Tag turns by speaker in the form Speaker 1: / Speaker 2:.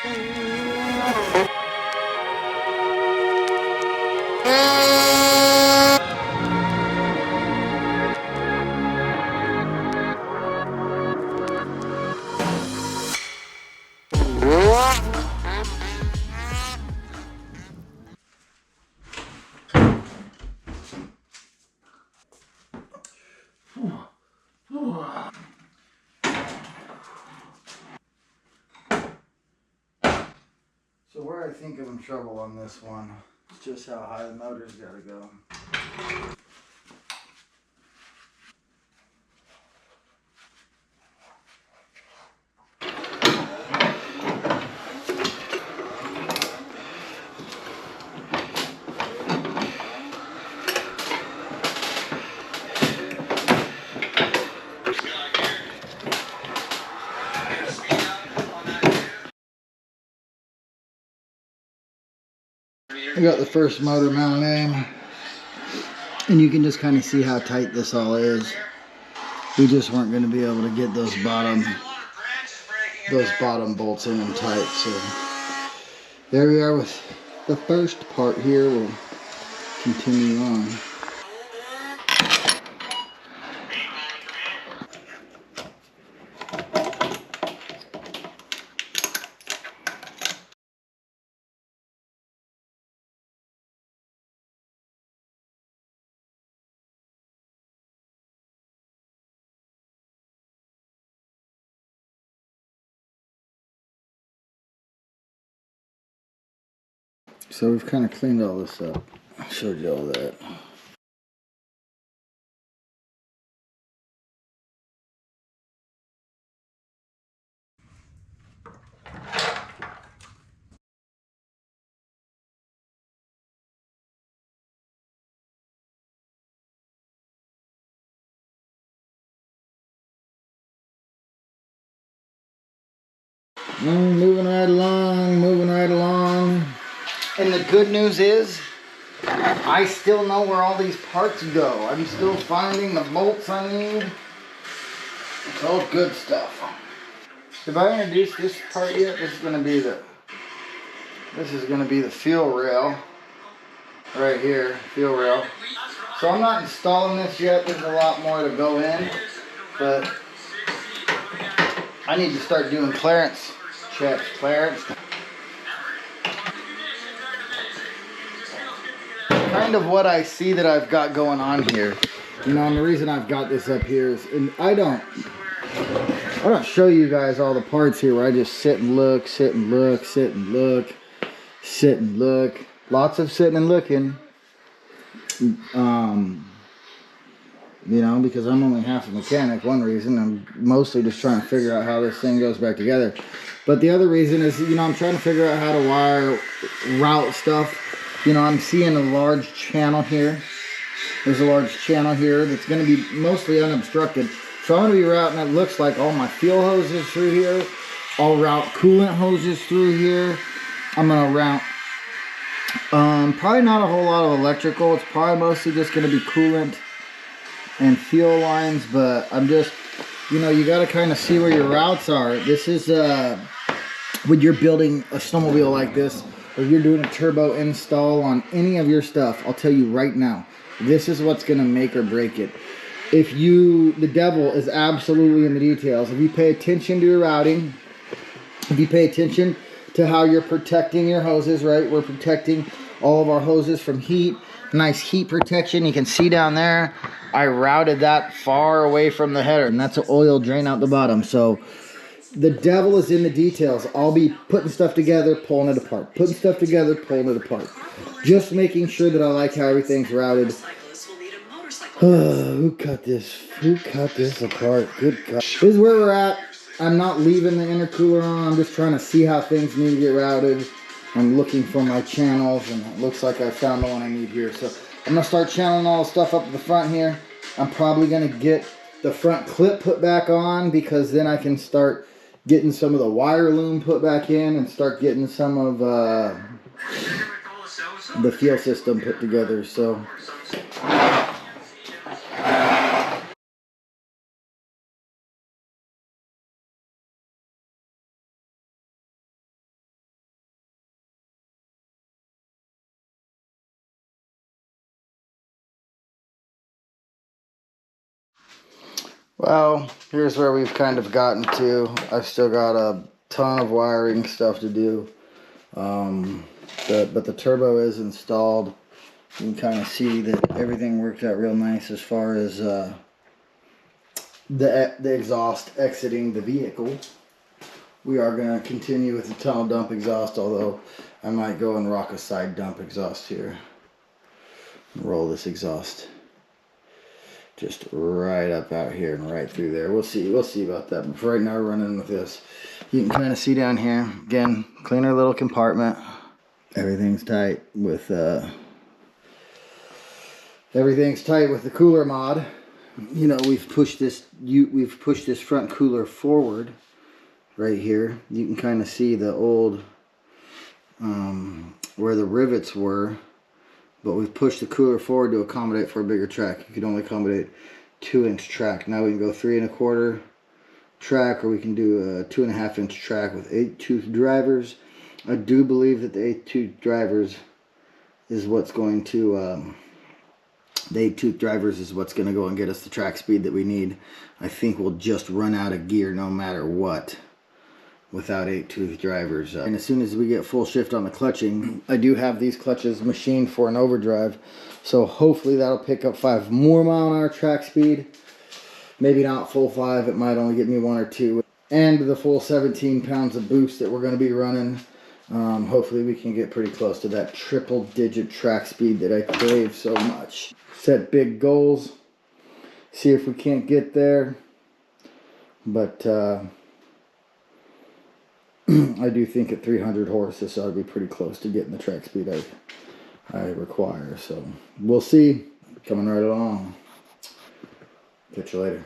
Speaker 1: So where I think I'm in trouble on this one is just how high the motor's got to go. I got the first motor mount in, and you can just kind of see how tight this all is. We just weren't going to be able to get those bottom bolts in and tight. So there we are with the first part here. We'll continue on. So we've kind of cleaned all this up. I showed you all that. Moving right along, moving right along. And the good news is, I still know where all these parts go. I'm still finding the bolts I need. It's all good stuff. Have I introduced this part yet? This is gonna be the fuel rail. Right here, fuel rail. So I'm not installing this yet. There's a lot more to go in. But I need to start doing clearance checks. Kind of what I see that I've got going on here. You know, and the reason I've got this up here is, and I don't show you guys all the parts here where I just sit and look, sit and look, sit and look, sit and look. Lots of sitting and looking. You know, because I'm only half a mechanic, one reason. I'm mostly just trying to figure out how this thing goes back together. But the other reason is, you know, I'm trying to figure out how to route stuff. You know, I'm seeing a large channel here. There's a large channel here that's going to be mostly unobstructed. So I'm going to be routing, it looks like, all my fuel hoses through here. I'll route coolant hoses through here. I'm going to route probably not a whole lot of electrical. It's probably mostly just going to be coolant and fuel lines, but I'm just, you know, you got to kind of see where your routes are. This is when you're building a snowmobile like this, or you're doing a turbo install on any of your stuff, I'll tell you right now, this is what's going to make or break it. The devil is absolutely in the details. If you pay attention to your routing, if you pay attention to how you're protecting your hoses, right? We're protecting all of our hoses from heat. Nice heat protection. You can see down there, I routed that far away from the header, and that's an oil drain out the bottom. So the devil is in the details. I'll be putting stuff together, pulling it apart. Putting stuff together, pulling it apart. Just making sure that I like how everything's routed. Who cut this? Who cut this apart? Good God. This is where we're at. I'm not leaving the intercooler on. I'm just trying to see how things need to get routed. I'm looking for my channels, and it looks like I found the one I need here. So I'm going to start channeling all the stuff up at the front here. I'm probably going to get the front clip put back on, because then I can start getting some of the wire loom put back in and start getting some of the fuel system put together. So Well, here's where we've kind of gotten to. I've still got a ton of wiring stuff to do. But the turbo is installed. You can kind of see that everything worked out real nice as far as the exhaust exiting the vehicle. We are going to continue with the tunnel dump exhaust, although I might go and rock a side dump exhaust here. Roll this exhaust just right up out here and right through there. We'll see about that. But for right now, we're running with this. You can kind of see down here, again, cleaner little compartment. Everything's tight with the cooler mod. You know, we've pushed this front cooler forward right here. You can kind of see the old where the rivets were, but we've pushed the cooler forward to accommodate for a bigger track. You could only accommodate 2-inch track. Now we can go 3 1/4 track, or we can do a 2.5-inch track with 8-tooth drivers. I do believe that the 8-tooth drivers is what's going to go and get us the track speed that we need. I think we'll just run out of gear no matter what without 8-tooth drivers. And as soon as we get full shift on the clutching, I do have these clutches machined for an overdrive, so hopefully that'll pick up 5 more mile-an-hour track speed. Maybe not full 5, it might only get me 1 or 2. And the full 17 pounds of boost that we're going to be running. Hopefully we can get pretty close to that triple-digit track speed that I crave so much. Set big goals, see if we can't get there, but I do think at 300 horse this ought to be pretty close to getting the track speed I require. So we'll see. Coming right along. Catch you later.